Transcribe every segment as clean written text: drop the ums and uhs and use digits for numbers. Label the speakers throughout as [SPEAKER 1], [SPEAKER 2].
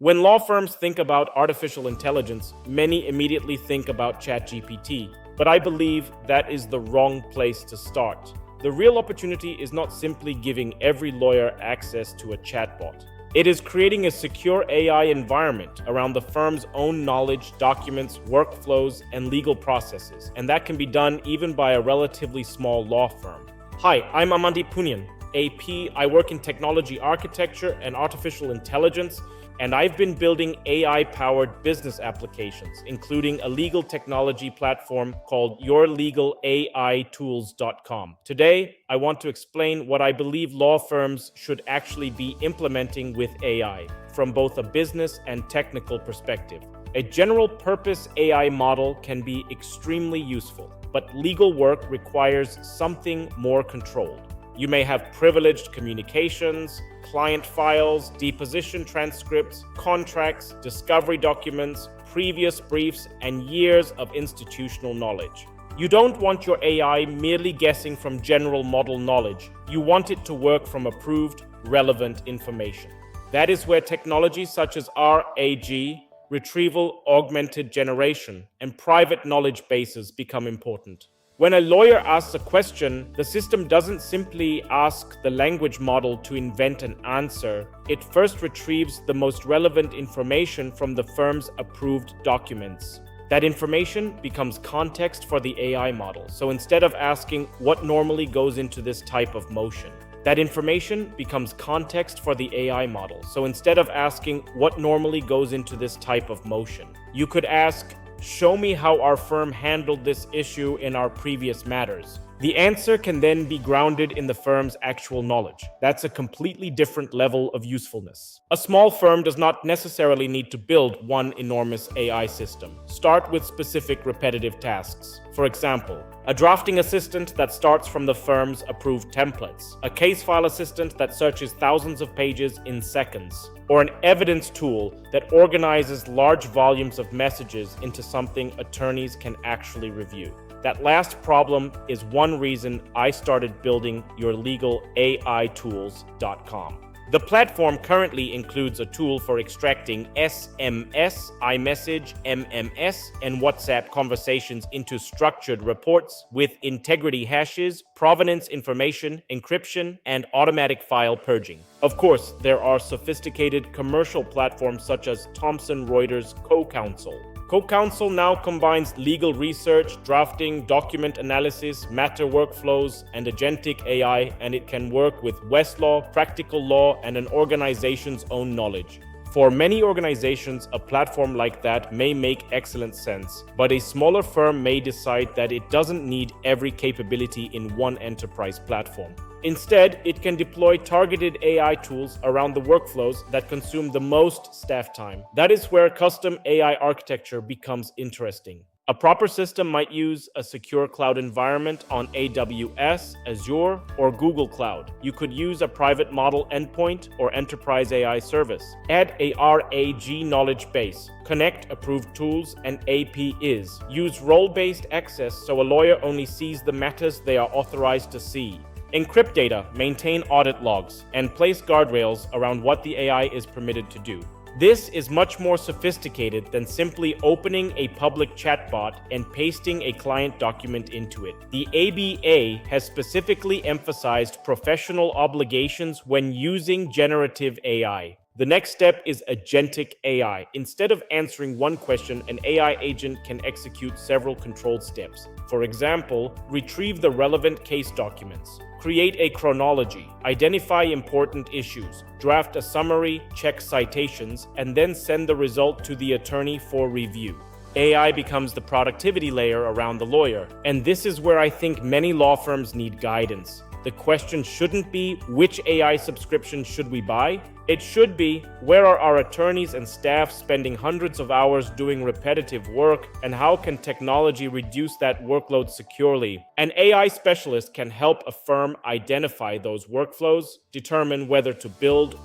[SPEAKER 1] When law firms think about artificial intelligence, many immediately think about ChatGPT, but I believe that is the wrong place to start. The real opportunity is not simply giving every lawyer access to a chatbot. It is creating a secure AI environment around the firm's own knowledge, documents, workflows, and legal processes, and that can be done even by a relatively small law firm. Hi, I'm Amandeep Punian, AP. I work in technology architecture and artificial intelligence, and I've been building AI-powered business applications, including a legal technology platform called YourLegalAITools.com. Today, I want to explain what I believe law firms should actually be implementing with AI, from both a business and technical perspective. A general-purpose AI model can be extremely useful, but legal work requires something more controlled. You may have privileged communications, client files, deposition transcripts, contracts, discovery documents, previous briefs, and years of institutional knowledge. You don't want your AI merely guessing from general model knowledge. You want it to work from approved, relevant information. That is where technologies such as RAG, Retrieval-Augmented Generation, and private knowledge bases become important. When a lawyer asks a question, the system doesn't simply ask the language model to invent an answer. It first retrieves the most relevant information from the firm's approved documents. That information becomes context for the AI model. So instead of asking what normally goes into this type of motion, that information becomes context for the AI model. So instead of asking what normally goes into this type of motion, you could ask, show me how our firm handled this issue in our previous matters. The answer can then be grounded in the firm's actual knowledge. That's a completely different level of usefulness. A small firm does not necessarily need to build one enormous AI system. Start with specific repetitive tasks. For example, a drafting assistant that starts from the firm's approved templates, a case file assistant that searches thousands of pages in seconds, or an evidence tool that organizes large volumes of messages into something attorneys can actually review. That last problem is one reason I started building YourLegalAITools.com. The platform currently includes a tool for extracting SMS, iMessage, MMS, and WhatsApp conversations into structured reports with integrity hashes, provenance information, encryption, and automatic file purging. Of course, there are sophisticated commercial platforms such as Thomson Reuters CoCounsel. CoCounsel now combines legal research, drafting, document analysis, matter workflows, and agentic AI, and it can work with Westlaw, practical law, and an organization's own knowledge. For many organizations, a platform like that may make excellent sense, but a smaller firm may decide that it doesn't need every capability in one enterprise platform. Instead, it can deploy targeted AI tools around the workflows that consume the most staff time. That is where custom AI architecture becomes interesting. A proper system might use a secure cloud environment on AWS, Azure, or Google Cloud. You could use a private model endpoint or enterprise AI service. Add a RAG knowledge base. Connect approved tools and APIs. Use role-based access so a lawyer only sees the matters they are authorized to see. Encrypt data, maintain audit logs, and place guardrails around what the AI is permitted to do. This is much more sophisticated than simply opening a public chatbot and pasting a client document into it. The ABA has specifically emphasized professional obligations when using generative AI. The next step is agentic AI. Instead of answering one question, an AI agent can execute several controlled steps. For example, retrieve the relevant case documents, create a chronology, identify important issues, draft a summary, check citations, and then send the result to the attorney for review. AI becomes the productivity layer around the lawyer, and this is where I think many law firms need guidance. The question shouldn't be, which AI subscription should we buy? It should be, where are our attorneys and staff spending hundreds of hours doing repetitive work, and how can technology reduce that workload securely? An AI specialist can help a firm identify those workflows, determine whether to build,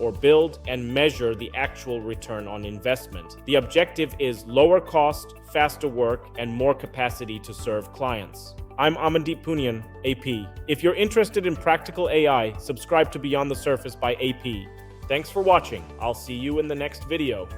[SPEAKER 1] and measure the actual return on investment. The objective is lower cost, faster work, and more capacity to serve clients. I'm Amandeep Punian, AP. If you're interested in practical AI, subscribe to Beyond the Surface by AP. Thanks for watching. I'll see you in the next video.